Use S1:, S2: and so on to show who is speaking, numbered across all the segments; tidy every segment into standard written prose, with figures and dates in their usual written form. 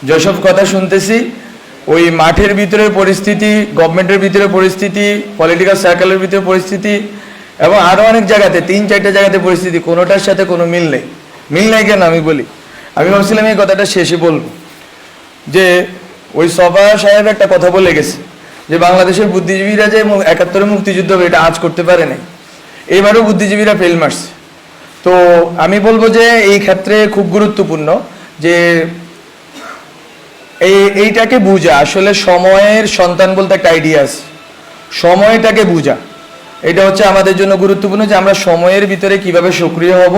S1: যেসব কথা শুনতেছি, ওই মাঠের ভিতরে পরিস্থিতি, গভর্নমেন্টের ভিতরে পরিস্থিতি, পলিটিক্যাল সার্কেলের ভিতরে পরিস্থিতি এবং আরও অনেক জায়গাতে, 3-4টা জায়গাতে পরিস্থিতি, কোনোটার সাথে কোনো মিল নেই। মিল নেই কেন আমি বলি, আমি ভাবছিলাম এই কথাটা শেষে বলবো, যে ওই সভা সাহেব একটা কথা বলে গেছে যে বাংলাদেশের বুদ্ধিজীবীরা যে 71-এ মুক্তিযুদ্ধ হবে এটা আজ করতে পারে নাই, এইবারও বুদ্ধিজীবীরা ফেল মারছে। তো আমি বলবো যে এই ক্ষেত্রে খুব গুরুত্বপূর্ণ যে এইটাকে বুঝা, আসলে সময়ের সন্তান বলতে একটা আইডিয়া আছে, সময়টাকে বুঝা, এটা হচ্ছে আমাদের জন্য গুরুত্বপূর্ণ, যে আমরা সময়ের ভিতরে কিভাবে সক্রিয় হব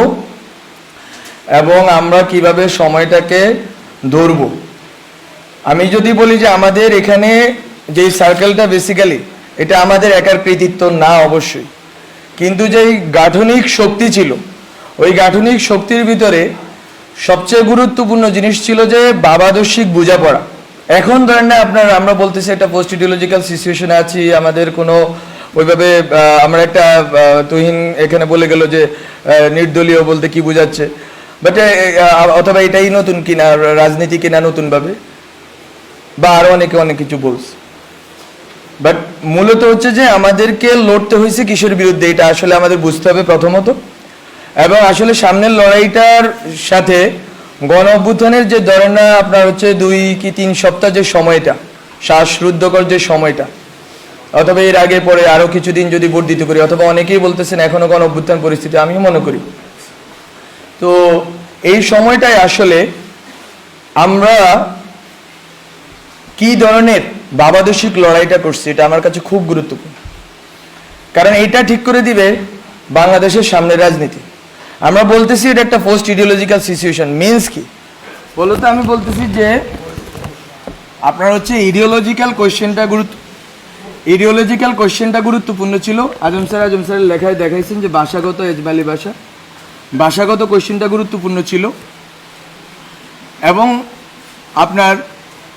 S1: এবং আমরা কিভাবে সময়টাকে ধরব। আমি যদি বলি যে আমাদের এখানে যেই সার্কেলটা বেসিক্যালি এটা আমাদের একার কৃতিত্ব না অবশ্যই, কিন্তু যেই গাঠনিক শক্তি ছিল, ওই গাঠনিক শক্তির ভিতরে সবচেয়ে গুরুত্বপূর্ণ জিনিস ছিল যে ভাবাদর্শিক বোঝাপড়া। এখন ধরেন না আপনার, আমরা বলতেছি একটা পোস্ট ইডিওলজিক্যাল সিচুয়েশনে আছি, আমাদের কোনো ওইভাবে আমরা একটা তুহিন এখানে বলে গেল যে নির্দলীয় বলতে কি বোঝাচ্ছে, বাট অথবা এটাই নতুন কিনা রাজনীতি কিনা নতুনভাবে, বা আরো অনেকে অনেক কিছু বলছে। বাট মূলত হচ্ছে যে আমাদেরকে লড়তে হয়েছে কিসের বিরুদ্ধে, এটা আসলে আমাদের বুঝতে হবে প্রথমত। এবং আসলে সামনের লড়াইটার সাথে গণ অভ্যুত্থানের যে ধরেন না আপনার হচ্ছে 2 কি 3 সপ্তাহ যে সময়টা, শ্বাসরুদ্ধকর যে সময়টা, অথবা এর আগে পরে আরো কিছুদিন যদি বর্ধিত করি, অথবা অনেকেই বলতেছেন এখনো গণ অভ্যুত্থান পরিস্থিতি, আমিও মনে করি। তো এই সময়টায় আসলে আমরা কি ধরনের ভাবাদর্শিক লড়াইটা করছি এটা আমার কাছে খুব গুরুত্বপূর্ণ, কারণ এটা ঠিক করে দিবে বাংলাদেশের সামনের রাজনীতি। আমরা বলতেছি এটা একটা পোস্ট ইডিওলজিক্যাল সিচুয়েশন, মিনস কি বলতে আমি বলতেছি যে আপনার হচ্ছে ইডিওলজিক্যাল কোয়েশ্চেনটা গুরুত্বপূর্ণ ছিল। আজম স্যারের লেখায় দেখাইছেন যে ভাষাগত এজবালি ভাষাগত কোয়েশ্চেনটা গুরুত্বপূর্ণ ছিল, এবং আপনার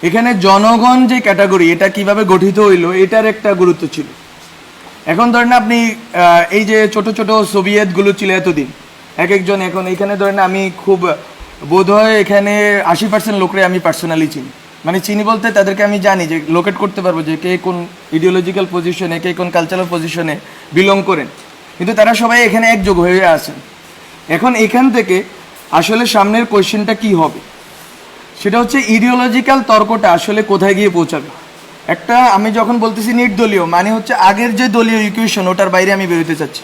S1: এখানে জনগণ যে ক্যাটাগরি এটা কিভাবে গঠিত হইলো এটার একটা গুরুত্ব ছিল। এখন ধরেন আপনি এই যে ছোট ছোট সোভিয়েতগুলো ছিল এতদিন, এক একজন, এখন এখানে ধরেন আমি খুব বোধহয় এখানে 80% লোকরে আমি পার্সোনালি চিনি, মানে চিনি বলতে তাদেরকে আমি জানি, যে লোকেট করতে পারবো যে কে কোন ইডিওলজিক্যাল পজিশনে, কে কোন কালচারাল পজিশনে বিলং করেন, কিন্তু তারা সবাই এখানে একযোগ হয়ে আছেন। এখন এখান থেকে আসলে সামনের কোয়েশ্চেনটা কি হবে, সেটা হচ্ছে ইডিওলজিক্যাল তর্কটা আসলে কোথায় গিয়ে পৌঁছাবে। একটা আমি যখন বলতেছি নির্দলীয়, মানে হচ্ছে আগের যে দলীয় ইকুয়েশন ওটার বাইরে আমি বেরোতে চাচ্ছি।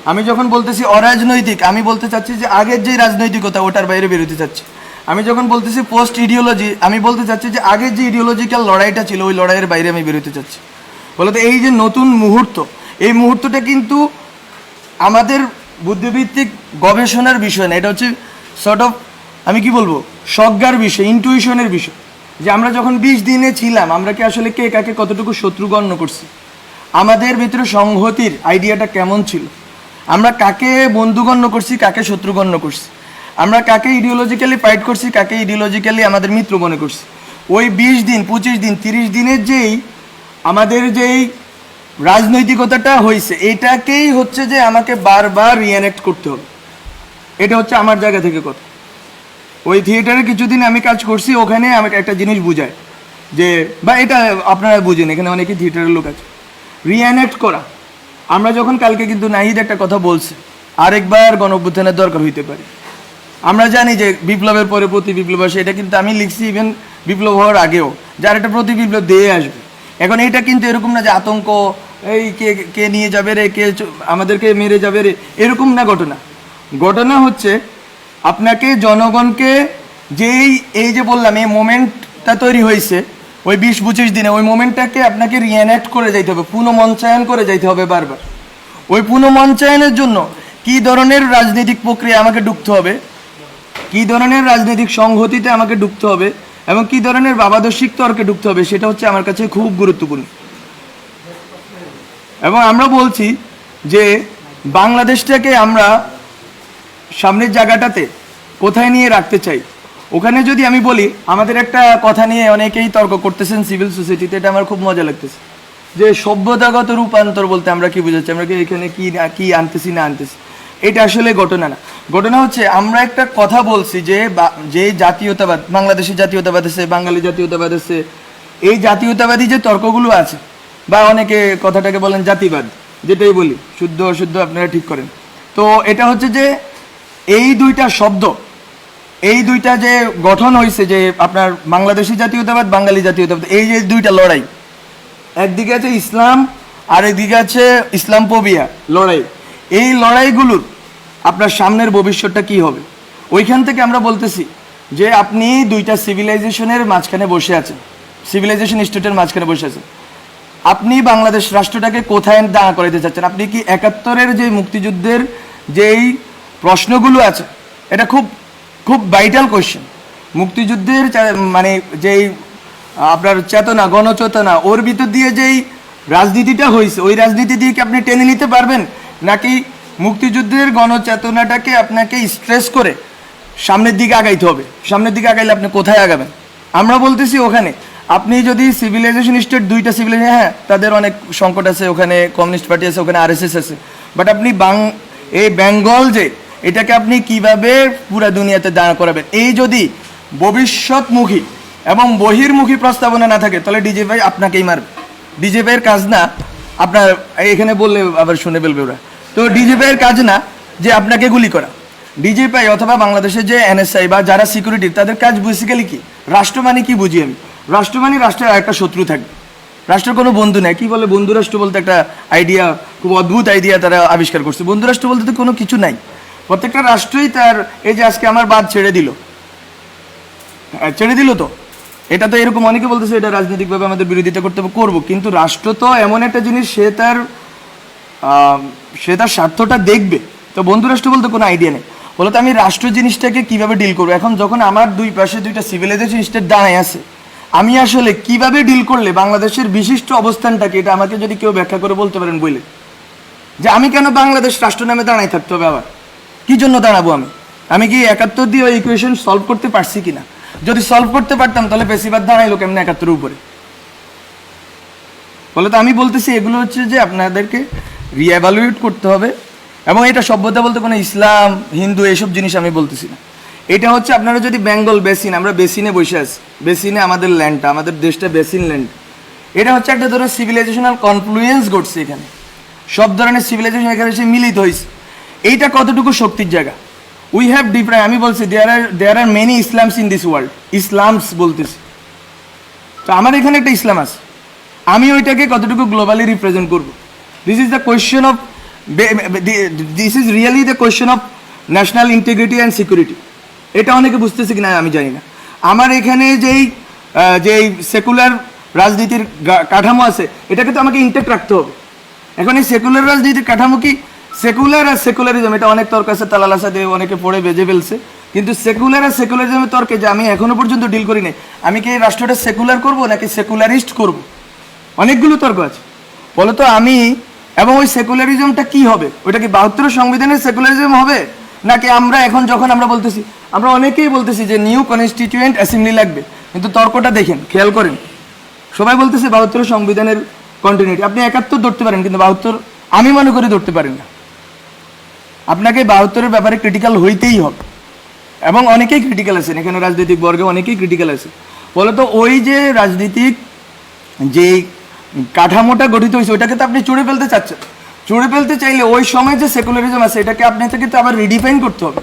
S1: আমি যখন বলতেছি অরাজনৈতিক, আমি বলতে চাচ্ছি যে আগের যে রাজনৈতিকতা ওটার বাইরে বেরোতে চাচ্ছি। আমি যখন বলতেছি পোস্ট ইডিওলজি, আমি বলতে চাচ্ছি যে আগের যে ইডিওলজিক্যাল লড়াইটা ছিল ওই লড়াইয়ের বাইরে আমি বেরোতে চাচ্ছি। বলতে এই যে নতুন মুহূর্ত, এই মুহূর্তটা কিন্তু আমাদের বুদ্ধিভিত্তিক গবেষণার বিষয় না, এটা হচ্ছে সর্ট অফ আমি কি বলবো সজ্ঞার বিষয়, ইনটুইশনের বিষয়, যে আমরা যখন 20 দিনে ছিলাম আমরা কি আসলে কে কাকে কতটুকু শত্রু গণ্য করছি, আমাদের ভিতরে সংহতির আইডিয়াটা কেমন ছিল, আমরা কাকে বন্ধু গণ্য করছি, কাকে শত্রু গণ্য করছি, আমরা কাকে ইডিওলজিক্যালি ফাইট করছি, কাকে ইডিওলজিক্যালি আমাদের মিত্র মনে করছি। ওই 20 দিন 25 দিন 30 দিনের যেই আমাদের যেই রাজনৈতিকতাটা হয়েছে, এটাকেই হচ্ছে যে আমাকে বারবার রিঅ্যানেক্ট করতে হবে। এটা হচ্ছে আমার জায়গা থেকে কথা। ওই থিয়েটারে কিছুদিন আমি কাজ করছি, ওখানে আমাকে একটা জিনিস বুঝায় যে, বা এটা আপনারা বুঝেন, এখানে অনেকেই থিয়েটারের লোক আছে, রিঅ্যানেক্ট করা। আমরা যখন কালকে কিন্তু নাহিদ একটা কথা বলছে, আরেকবার গণ অভ্যুত্থানের দরকার হইতে পারে। আমরা জানি যে বিপ্লবের পরে প্রতি বিপ্লব আসে, এটা কিন্তু আমি লিখছি ইভেন বিপ্লব হওয়ার আগেও, যার একটা প্রতি বিপ্লব দিয়ে আসবে। এখন এটা কিন্তু এরকম না যে আতঙ্ক, এই কে নিয়ে যাবে রে, কে আমাদেরকে মেরে যাবে রে, এরকম না ঘটনা। ঘটনা হচ্ছে আপনাকে জনগণকে যেই এই যে বললাম এই মোমেন্টটা তৈরি হয়েছে ওই 20-25 দিনে, ওই মোমেন্টটাকে আপনাকে রিঅ্যানেক্ট করে যাইতে হবে, পুনঃমঞ্চায়ন করে যাইতে হবে বারবার। ওই পুনঃমঞ্চায়নের জন্য কি ধরনের রাজনৈতিক প্রক্রিয়া আমাকে ঢুকতে হবে, কি ধরনের রাজনৈতিক সংহতিতে আমাকে ঢুকতে হবে, এবং কি ধরনের ভাবাদর্শিক তর্কে ঢুকতে হবে, সেটা হচ্ছে আমার কাছে খুব গুরুত্বপূর্ণ। এবং আমরা বলছি যে বাংলাদেশটাকে আমরা সামনের জায়গাটাতে কোথায় নিয়ে রাখতে চাই। ওখানে যদি আমি বলি, আমাদের একটা কথা নিয়ে অনেকেই তর্ক করতেছেন সিভিল সোসাইটিতে, এটা আমার খুব মজা লাগতেছে, যে সভ্যতাগত রূপান্তর বলতে আমরা কি বুঝাচ্ছি, আমরা কি এখানে কি আনতেছি না আনতেছি। এটা আসলে ঘটনা না। ঘটনা হচ্ছে আমরা একটা কথা বলছি যে যে জাতীয়তাবাদ, বাংলাদেশি জাতীয়তাবাদ আছে, বাঙালি জাতীয়তাবাদ আছে, এই জাতীয়তাবাদী যে তর্কগুলো আছে, বা অনেকে কথাটাকে বলেন জাতিবাদ, যেটাই বলি, শুদ্ধ অশুদ্ধ আপনারা ঠিক করেন। তো এটা হচ্ছে যে এই দুইটা শব্দ, এই দুইটা যে গঠন হয়েছে, যে আপনার বাংলাদেশি জাতীয়তাবাদ, বাঙালি জাতীয়তাবাদ, এই যে দুইটা লড়াই, একদিকে আছে ইসলাম আর একদিকে আছে ইসলামফোবিয়া লড়াই। এই লড়াইগুলোর আপনার সামনের ভবিষ্যৎটা কি হবে, ওইখান থেকে আমরা বলতেছি যে আপনি দুইটা সিভিলাইজেশনের মাঝখানে বসে আছেন, সিভিলাইজেশন স্টেটের মাঝখানে বসে আছেন। আপনি বাংলাদেশ রাষ্ট্রটাকে কোথায় দাঁড়া করাইতে চাচ্ছেন? আপনি কি 71-এর যে মুক্তিযুদ্ধের যেই প্রশ্নগুলো আছে, এটা খুব খুব ভাইটাল কোয়েশ্চেন। মুক্তিযুদ্ধের মানে যেই আপনার চেতনা, গণচেতনা, ওর ভিতর দিয়ে যেই রাজনীতিটা হয়েছে, ওই রাজনীতি দিয়ে কি আপনি টেনে নিতে পারবেন, নাকি মুক্তিযুদ্ধের গণচেতনাটাকে আপনাকে স্ট্রেস করে সামনের দিকে আগাইতে হবে? সামনের দিকে আগাইলে আপনি কোথায় আগাবেন? আমরা বলতেছি ওখানে আপনি যদি সিভিলাইজেশন স্টেট, দুইটা সিভিলাইজেশন, হ্যাঁ তাদের অনেক সংকট আছে, ওখানে কমিউনিস্ট পার্টি আছে, ওখানে আরএসএস আছে, বাট আপনি এই বেঙ্গল যে এটাকে আপনি কিভাবে পুরা দুনিয়াতে দাঁড় করাবেন, এই যদি ভবিষ্যৎমুখী এবং বহির্মুখী প্রস্তাবনা না থাকে, তাহলে ডিজে ভাই আপনাকেই মারবে। ডিজে ভাইয়ের কাজ না আপনার, এখানে বললে আবার শুনে ফেলবে ওরা, তো ডিজে ভাইয়ের কাজ না যে আপনাকে গুলি করা। ডিজিপাই অথবা বাংলাদেশের যে এনএসআই বা যারা সিকিউরিটি, তাদের কাজ বেসিক্যালি কি? রাষ্ট্র মানে কি বুঝি আমি? রাষ্ট্র মানে রাষ্ট্রের একটা শত্রু থাকবে, রাষ্ট্রের কোনো বন্ধু নেই। কি বলে বন্ধু রাষ্ট্র বলতে? একটা আইডিয়া, খুব অদ্ভুত আইডিয়া তারা আবিষ্কার করছে। বন্ধু রাষ্ট্র বলতে তো কোনো কিছু নাই। প্রত্যেকটা রাষ্ট্রই তার, এই যে আজকে আমার বাদ ছেড়ে দিল, তো এটা তো এরকম অনেকে বলতেছে এটা রাজনৈতিকভাবে আমাদের বিরোধিতা করতে হবে, করবো, কিন্তু রাষ্ট্র তো এমন একটা জিনিস, সে তার স্বার্থটা দেখবে। তো বন্ধু রাষ্ট্র বলতে কোনো আইডিয়া নেই। বলতো আমি রাষ্ট্র জিনিসটাকে কিভাবে ডিল করবো? এখন যখন আমার দুই পাশে দুইটা সিভিলাইজেশন স্টেট দাঁড়ায় আছে, আমি আসলে কিভাবে ডিল করলে বাংলাদেশের বিশিষ্ট অবস্থানটাকে, এটা আমাকে যদি কেউ ব্যাখ্যা করে বলতে পারেন বলে, যে আমি কেন বাংলাদেশ রাষ্ট্র নামে দাঁড়াই থাকতে হবে? আবার কি জন্য দাঁড়াবো? আমি কি 71 দিয়ে ওই ইকুয়েশন সলভ করতে পারছি কিনা? যদি সলভ করতে পারতাম তাহলে বেশিরভাগ দাঁড়াইলো কেমন 71-এর উপরে? বলে তো আমি বলতেছি এগুলো হচ্ছে যে আপনাদেরকে রিএভালুয়েট করতে হবে। এবং এটা সভ্যতা বলতে কোনো ইসলাম, হিন্দু এসব জিনিস আমি বলতেছি না। এটা হচ্ছে আপনারা যদি বেঙ্গল বেসিন, আমরা বেসিনে বসে আছি, বেসিনে আমাদের ল্যান্ডটা, আমাদের দেশটা বেসিন ল্যান্ড, এটা হচ্ছে একটা ধরনের সিভিলাইজেশনাল কনফ্লুয়েন্স ঘটছে এখানে, সব ধরনের সিভিলাইজেশন এখানে এসে মিলিত হয়েছে। এইটা কতটুকু শক্তির জায়গা? উই হ্যাভ ডিফারেন্ট, আমি বলছি there are many Islams in this world, Islams বলতেছি, তো আমার এখানে একটা ইসলাম আছে, আমি ওইটাকে কতটুকু গ্লোবালি রিপ্রেজেন্ট করবো? This is the question of, this is really the question of national integrity and security. এটা অনেকে বুঝতেছে কিনা আমি জানি না। আমার এখানে যেই সেকুলার রাজনীতির কাঠামো আছে, এটাকে তো আমাকে ইন্টেক্ট রাখতে হবে। এখন এই সেকুলার রাজনীতির কাঠামো কি? সেকুলার আর সেকুলারিজম, এটা অনেক তর্ক আছে, তালাল আসাদে অনেকে পড়ে বেজে ফেলছে, কিন্তু সেকুলার আর সেকুলারিজমের তর্কে যে আমি এখনো পর্যন্ত ডিল করি নাই, আমি কি এই রাষ্ট্রটা সেকুলার করব নাকি সেকুলারিস্ট করব? অনেকগুলো তর্ক আছে। বলতো আমি, এবং ওই সেকুলারিজমটা কি হবে? ওইটা কি 72 সংবিধানের সেকুলারিজম হবে, নাকি আমরা এখন যখন আমরা বলতেছি, আমরা অনেকেই বলতেছি যে নিউ কনস্টিটিউয়েন্ট অ্যাসেম্বলি লাগবে, কিন্তু তর্কটা দেখেন, খেয়াল করেন, সবাই বলতেছে 72 সংবিধানের কন্টিনিউটি। আপনি 71 ধরতে পারেন, কিন্তু 72 আমি মনে করি ধরতে পারেন না। আপনাকে 72-এর ব্যাপারে ক্রিটিক্যাল হইতেই হবে, এবং অনেকেই ক্রিটিক্যাল আছেন এখানে, রাজনৈতিক বর্গে অনেকেই ক্রিটিক্যাল আছে। বলতো ওই যে রাজনীতিক যে কাঠামোটা গঠিত হয়েছে, ওইটাকে তো আপনি চুড়ে ফেলতে চাচ্ছেন। চুড়ে ফেলতে চাইলে ওই সময় যে সেকুলারিজম আছে, এটাকে আপনাকে কিন্তু আবার রিডিফাইন করতে হবে।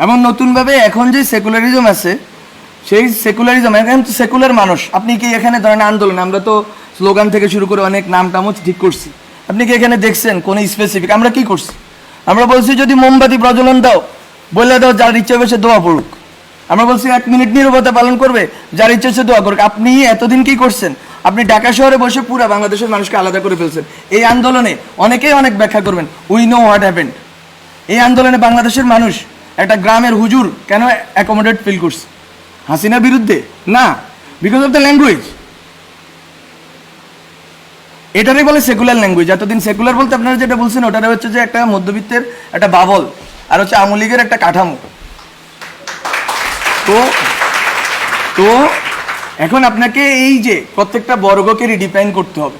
S1: এবং নতুনভাবে এখন যে সেকুলারিজম আছে, সেই সেকুলারিজম, এখন তো সেকুলার মানুষ, আপনি কি এখানে ধরেন আন্দোলন, আমরা তো স্লোগান থেকে শুরু করে অনেক নাম টামও ঠিক করছি, আপনি কি এখানে দেখছেন কোনো স্পেসিফিক? আমরা কি করছি? আমরা বলছি যদি মোমবাতি প্রজ্বলন দাও, বলে দাও যার ইচ্ছে বসে দোয়া পড়ুক। আমরা বলছি 1 মিনিট নীরবতা পালন করবে, যার ইচ্ছে সে দোয়া করুক। আপনি এতদিন কি করছেন? আপনি ঢাকা শহরে বসে পুরো বাংলাদেশের মানুষকে আলাদা করে ফেলছেন। এই আন্দোলনে অনেকেই অনেক ব্যাখ্যা করবেন, উই নো হোয়াট হ্যাপেন্ড। এই আন্দোলনে বাংলাদেশের মানুষ একটা গ্রামের হুজুর কেন অ্যাকোমোডেট ফিল করছে? হাসিনার বিরুদ্ধে না, বিকজ অফ দ্য ল্যাঙ্গুয়েজ। এটারই বলে সেকুলার ল্যাঙ্গুয়েজ। এতদিন সেকুলার বলতে আপনারা যেটা বলছেন, ওটারে হচ্ছে যে একটা মধ্যবিত্তের একটা বাবল, আর হচ্ছে আওয়ামী লীগের একটা কাঠামো। তো এখন আপনাকে এই যে প্রত্যেকটা বর্গকে রিডিফাইন করতে হবে।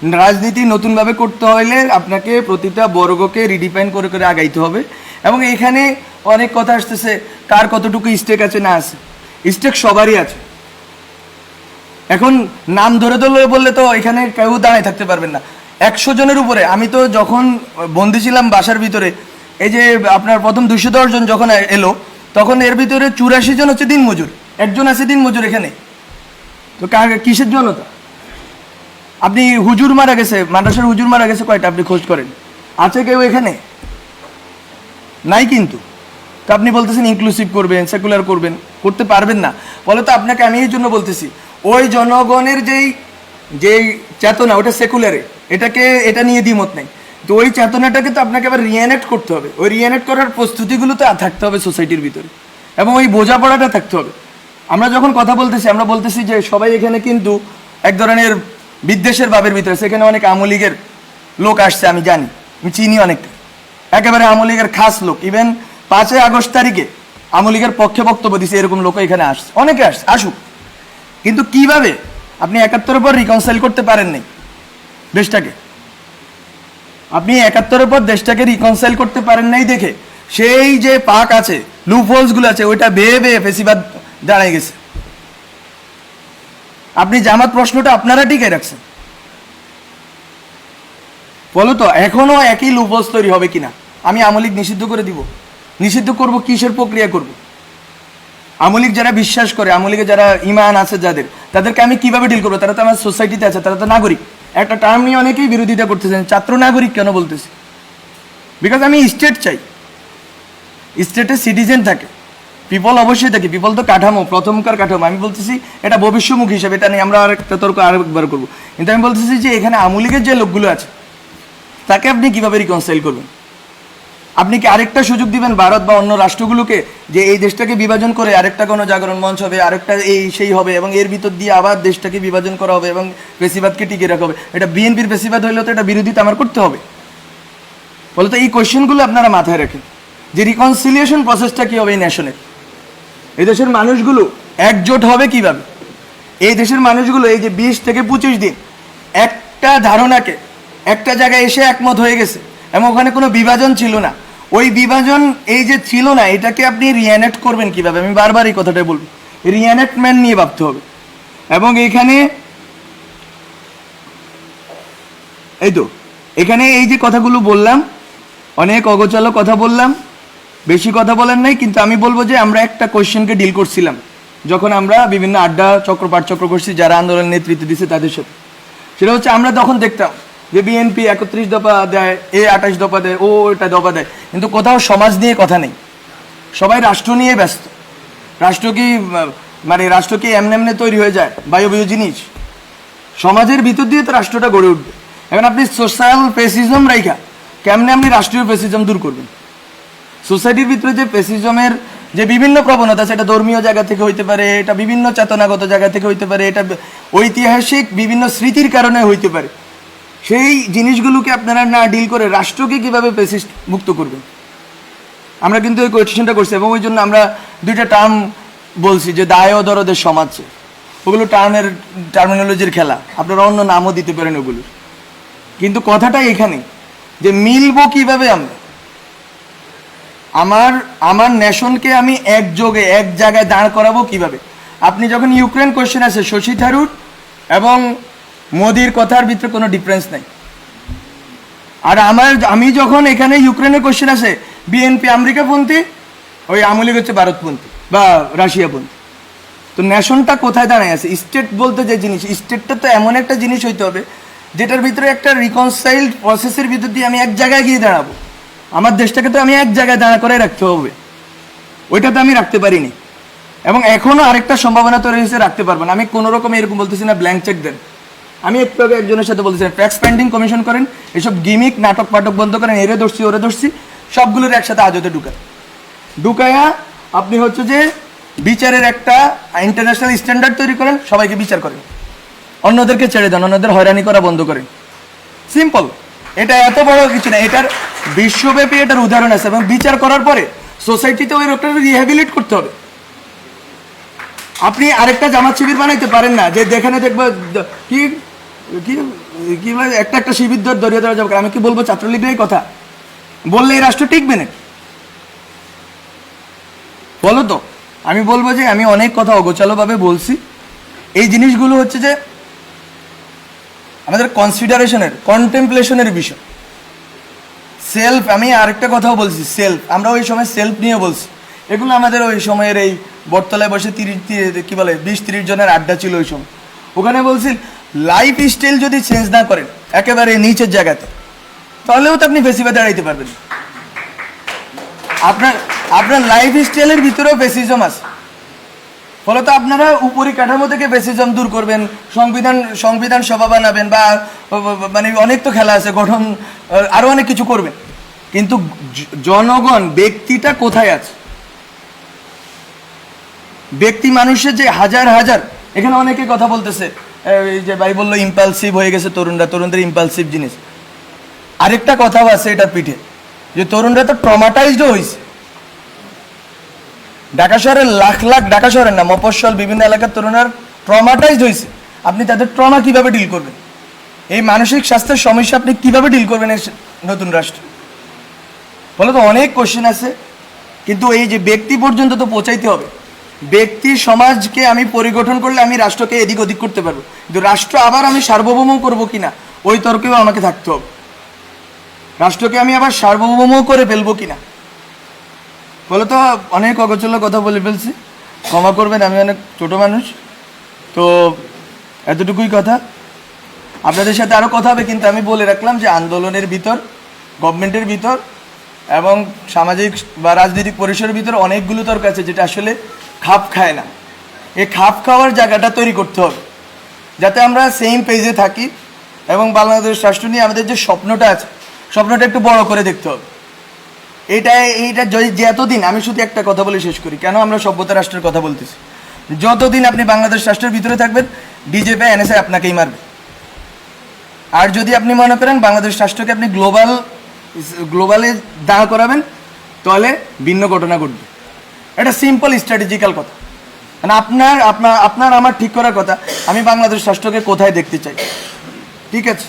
S1: রাজনীতি নতুনভাবে করতে হলে আপনাকে প্রতিটা বর্গকে রিডিফাইন করে করে আগাইতে হবে। এবং এখানে অনেক কথা আসতেছে কার কতটুকু স্টেক আছে না আছে, স্টেক সবারই আছে। এখন নাম ধরে ধরে বললে তো এখানে কেউ দাঁড়ায় থাকতে পারবেন না। 100 জনের উপরে, আমি তো যখন বন্দি ছিলাম বাসার ভিতরে, এই যে আপনার প্রথম 210 জন যখন এলো, তখন এর ভিতরে 84 জন হচ্ছে দিনমজুর, একজন আছে দিনমজুর এখানে। তো কিসের জনতা? আপনি হুজুর মারা গেছে, মাদ্রাসার হুজুর মারা গেছে কয়টা আপনি খোঁজ করেন, আছে কেউ এখানে? নাই। কিন্তু তো আপনি বলতেছেন ইনক্লুসিভ করবেন, সেকুলার করবেন, করতে পারবেন না। বলে তো আপনাকে আমি এই জন্য বলতেছি, ওই জনগণের যেই চেতনা ওটা সেকুলারে, এটা নিয়ে দ্বিমত নেই। তো ওই চেতনাটাকে তো আপনাকে আবার রিএনেক্ট করতে হবে। ওই রিএনেক্ট করার প্রস্তুতিগুলো তো থাকতে হবে সোসাইটির ভিতরে, এবং ওই বোঝাপড়াটা থাকতে হবে। আমরা যখন কথা বলতেছি, আমরা বলতেছি যে সবাই এখানে কিন্তু এক ধরনের বিদ্বেষের ভাবের ভিতরে। সেখানে অনেক আওয়ামী লীগের লোক আসছে, আমি জানি, আমি চিনি অনেকটা, একেবারে আওয়ামী লীগের খাস লোক। ইভেন 5ই আগস্ট তারিখে আওয়ামী লীগের পক্ষে বক্তব্য দিচ্ছে, এরকম লোক এখানে আসছে, অনেকে আসুক। কিন্তু কিভাবে আপনি 71-এর পর রিকনসাইল করতে পারেন নাই দেশটাকে? আপনি 71-এর পর দেশটাকে রিকনসাইল করতে পারেন নাই দেখে সেই যে পাক আছে, লুপ হোলসগুলো আছে, ওইটা বেয়ে বেয়ে ফেসিবাদ দাঁড়ায় গেছে। আপনি জামাত প্রশ্নটা আপনারা টিকে রাখছেন, বলো তো এখনো একই লুপ হোলস তৈরি হবে কিনা? আমি আওয়ামী লীগ নিষিদ্ধ করে দিব? নিষিদ্ধ করব কিসের প্রক্রিয়া করব? আওয়ামী লীগ যারা বিশ্বাস করে, আওয়ামী লীগে যারা ইমান আছে যাদের, তাদেরকে আমি কিভাবে ডিল করবো? তারা তো আমার সোসাইটিতে আছে, তারা তো নাগরিক। একটা টার্ম নিয়ে অনেকেই বিরোধিতা করতেছেন, ছাত্র নাগরিক কেন বলতেছি? বিকজ আমি স্টেট চাই, স্টেটে সিটিজেন থাকে, পিপল অবশ্যই থাকে। পিপল তো কাঠামো, প্রথমকার কাঠামো। আমি বলতেছি এটা ভবিষ্যমুখী হিসাবে, এটা নিয়ে আমরা আরেকটা তর্ক আরেকবার করবো। কিন্তু আমি বলতেছি যে এখানে আওয়ামী লীগের যে লোকগুলো আছে তাকে আপনি কিভাবে রিকনসাইল করবেন? আপনি কি আরেকটা সুযোগ দিবেন ভারত বা অন্য রাষ্ট্রগুলোকে যে এই দেশটাকে বিভাজন করে আরেকটা কোনো জাগরণ মঞ্চ হবে, আরেকটা এই সেই হবে, এবং এর ভিতর দিয়ে আবার দেশটাকে বিভাজন করা হবে এবং পেশিবাদকে টিকে রাখা হবে? এটা বিএনপির পেশিবাদ হইলে তো এটা বিরোধিতা আমার করতে হবে। বলে তো এই কোয়েশ্চেনগুলো আপনারা মাথায় রাখেন যে রিকনসিলিয়েশন প্রসেসটা কী হবে এই ন্যাশনের। এই দেশের মানুষগুলো একজোট হবে কিভাবে? এই দেশের মানুষগুলো এই যে 20 থেকে 25 দিন একটা ধারণাকে একটা জায়গায় এসে একমত হয়ে গেছে, এবং ওখানে কোনো বিভাজন ছিল না। ওই বিভাজন এই যে ছিল না, এটাকে আপনি রিএনেক্ট করবেন কিভাবে? আমি বারবার এই কথাটাই বলবো, রিএনেক্টমেন্ট নিয়ে ভাবতে হবে। এবং এখানে এখানে এই যে কথাগুলো বললাম, অনেক অগোছালো কথা বললাম, বেশি কথা বলেন নাই। কিন্তু আমি বলবো যে আমরা একটা কোয়েশ্চেনকে ডিল করছিলাম যখন আমরা বিভিন্ন আড্ডা চক্র পাঠচক্র করছি যারা আন্দোলনের নেতৃত্ব দিচ্ছে তাদের সাথে। সেটা হচ্ছে আমরা তখন দেখতাম যে বিএনপি 31 দফা দেয়, 28 দফা দেয়, এটা দফা দেয়, কিন্তু কোথাও সমাজ নিয়ে কথা নেই। সবাই রাষ্ট্র নিয়ে ব্যস্ত। রাষ্ট্র কি এমনি তৈরি হয়ে যায় বায়বীয় জিনিস? সমাজের ভিতর দিয়ে তো রাষ্ট্রটা গড়ে উঠবে। এখন আপনি সোশ্যাল পেসিজম রাইখা কেমনে আপনি রাষ্ট্রীয় পেসিজম দূর করবেন? সোসাইটির ভিতরে যে পেসিজমের যে বিভিন্ন প্রবণতা, সেটা ধর্মীয় জায়গা থেকে হইতে পারে, এটা বিভিন্ন চেতনাগত জায়গা থেকে হইতে পারে, এটা ঐতিহাসিক বিভিন্ন স্মৃতির কারণে হইতে পারে। সেই জিনিসগুলোকে আপনারা না ডিল করে রাষ্ট্রকে কিভাবে পেসিস্ট মুক্ত করবেন? আমরা কিন্তু এই কোয়েশ্চেনটা করছি, এবং ওই জন্য আমরা 2টা টার্ম বলছি যে দায় ও দরদের সমাজ। ওগুলো টার্মিনোলজির খেলা, আপনারা অন্য নামও দিতে পারেন ওগুলোর। কিন্তু কথাটা এখানে যে মিলবো কিভাবে আমরা? আমার নেশনকে আমি একযোগে এক জায়গায় দাঁড় করাবো কিভাবে? আপনি যখন ইউক্রেন কোয়েশ্চেন আছে, শশী থারুর এবং মোদির কথার ভিতরে কোনো ডিফারেন্স নাই। আর আমি যখন এখানে ইউক্রেনের কোয়েশ্চেন আছে, বিএনপি আমেরিকাপন্থী, ওই আওয়ামী লীগ হচ্ছে ভারতপন্থী বা রাশিয়াপন্থী। তো নেশনটা কোথায় দাঁড়ায় আছে? স্টেট বলতে যে জিনিস, স্টেটটা তো এমন একটা জিনিস হইতে হবে যেটার ভিতরে একটা রিকনসাইলড প্রসেসের ভিতর দিয়ে আমি এক জায়গায় গিয়ে দাঁড়াবো। আমার দেশটাকে তো আমি এক জায়গায় দাঁড়া করে রাখতে হবে, ওইটা তো আমি রাখতে পারিনি। এবং এখনও আরেকটা সম্ভাবনা তৈরি হয়েছে, রাখতে পারবো না। আমি কোনো রকম এরকম বলতেছি না ব্ল্যাঙ্ক চেক দেন। আমি একটু আগে একজনের সাথে বলতেছি ট্যাক্স পেন্ডিং কমিশন করেন, এসব গিমিক নাটক পাটক বন্ধ করেন, এরে ধরছি ওরে ধরছি, সবগুলোর একসাথে আজতে ঢুকায়া আপনি হচ্ছে যে বিচারের একটা ইন্টারন্যাশনাল স্ট্যান্ডার্ড তৈরি করেন, সবাইকে বিচার করেন, অন্যদেরকে ছেড়ে দেন, অন্যদের হয়রানি করা বন্ধ করেন। সিম্পল, এটা এত বড় কিছু না। এটার বিশ্বব্যাপী এটার উদাহরণ আছে। এবং বিচার করার পরে সোসাইটিতে ওই লোকটা রিহ্যাবিলিট করতে হবে। আপনি আরেকটা জামাত শিবির বানাইতে পারেন না যে যেখানে দেখবো কি কি কি বলে একটা একটা শিবির ধরিয়ে দেওয়া যাবে। আমি কি বলবো ছাত্রলীগের এই কথা বললে এই রাষ্ট্র টিকবে না? বলো তো। আমি বলবো যে আমি অনেক কথা অগোছালোভাবে বলছি। এই জিনিসগুলো হচ্ছে যে আমাদের কনসিডারেশনের কন্টেম্পলেশনের বিষয়। সেলফ, আমি আরেকটা কথাও বলছি, সেলফ, আমরা ওই সময় সেলফ নিয়ে বলছি। এগুলো আমাদের ওই সময়ের এই বটতলায় বসে 20-30 জনের আড্ডা ছিল ওই সময়। ওখানে বলছি লাইফ স্টাইল যদি চেঞ্জ না করেন একেবারে নিচের জায়গাতে, তাহলেও তো আপনি ফেসিবাদে দাঁড়াইতে পারবেন। আপনার আপনার লাইফ স্টাইলের ভিতরেও ফেসিজম আছে। ফলত আপনারা উপরি কাঠামো থেকে ফেসিজম দূর করবেন, সংবিধান সভা বানাবেন, বা মানে অনেক তো খেলা আছে, গঠন আরো অনেক কিছু করবেন। কিন্তু জনগণ, ব্যক্তিটা কোথায় আছে? ব্যক্তি মানুষের যে হাজার হাজার, এখানে অনেকে কথা বলতেছে এই যে ভাই বললো ইম্পালসিভ হয়ে গেছে তরুণদের ইম্পালসিভ জিনিস। আরেকটা কথাও আছে এটার পিঠে, যে তরুণরা তো ট্রমাটাইজড হয়েছে। ঢাকা শহরের লাখ লাখ, ঢাকা শহরের না, মফস্বল বিভিন্ন এলাকার তরুণরা ট্রমাটাইজড হয়েছে। আপনি তাদের ট্রমা কিভাবে ডিল করবেন? এই মানসিক স্বাস্থ্যের সমস্যা আপনি কিভাবে ডিল করবেন এই নতুন রাষ্ট্রে? বলে তো অনেক কোশ্চেন আছে। কিন্তু এই যে ব্যক্তি পর্যন্ত তো পৌঁছাইতে হবে। ব্যক্তি সমাজকে আমি পরিগঠন করলে আমি রাষ্ট্রকে এদিক ওদিক করতে পারবো, কিন্তু রাষ্ট্র আবার আমি সার্বভৌম করবো কিনা ওই তর্কেও আমাকে থাকতে হবে। রাষ্ট্রকে আমি আবার সার্বভৌম করে ফেলবো কিনা। বলে তো অনেক অগোচর কথা বলে ফেলছি, ক্ষমা করবেন, আমি অনেক ছোট মানুষ। তো এতটুকুই কথা। আপনাদের সাথে আরও কথা হবে, কিন্তু আমি বলে রাখলাম যে আন্দোলনের ভিতর, গভর্নমেন্টের ভিতর এবং সামাজিক বা রাজনৈতিক পরিসরের ভিতর অনেকগুলো তর্ক আছে যেটা আসলে খাপ খায় না। এই খাপ খাওয়ার জায়গাটা তৈরি করতে হবে যাতে আমরা সেম পেজে থাকি, এবং বাংলাদেশ রাষ্ট্র নিয়ে আমাদের যে স্বপ্নটা আছে স্বপ্নটা একটু বড় করে দেখতে হবে। এইটা যে এতদিন, আমি শুধু একটা কথা বলে শেষ করি, কেন আমরা সভ্যতা রাষ্ট্রের কথা বলতেছি। যতদিন আপনি বাংলাদেশ রাষ্ট্রের ভিতরে থাকবেন বিজেপি এনএসআই আপনাকেই মারবে। আর যদি আপনি মনে করেন বাংলাদেশ রাষ্ট্রকে আপনি গ্লোবালে দাঁড় করাবেন, তাহলে ভিন্ন ঘটনা ঘটবে। এটা সিম্পল স্ট্র্যাটেজিক্যাল কথা। মানে আপনার আমার ঠিক করার কথা, আমি বাংলাদেশ রাষ্ট্রকে কোথায় দেখতে চাই। ঠিক আছে।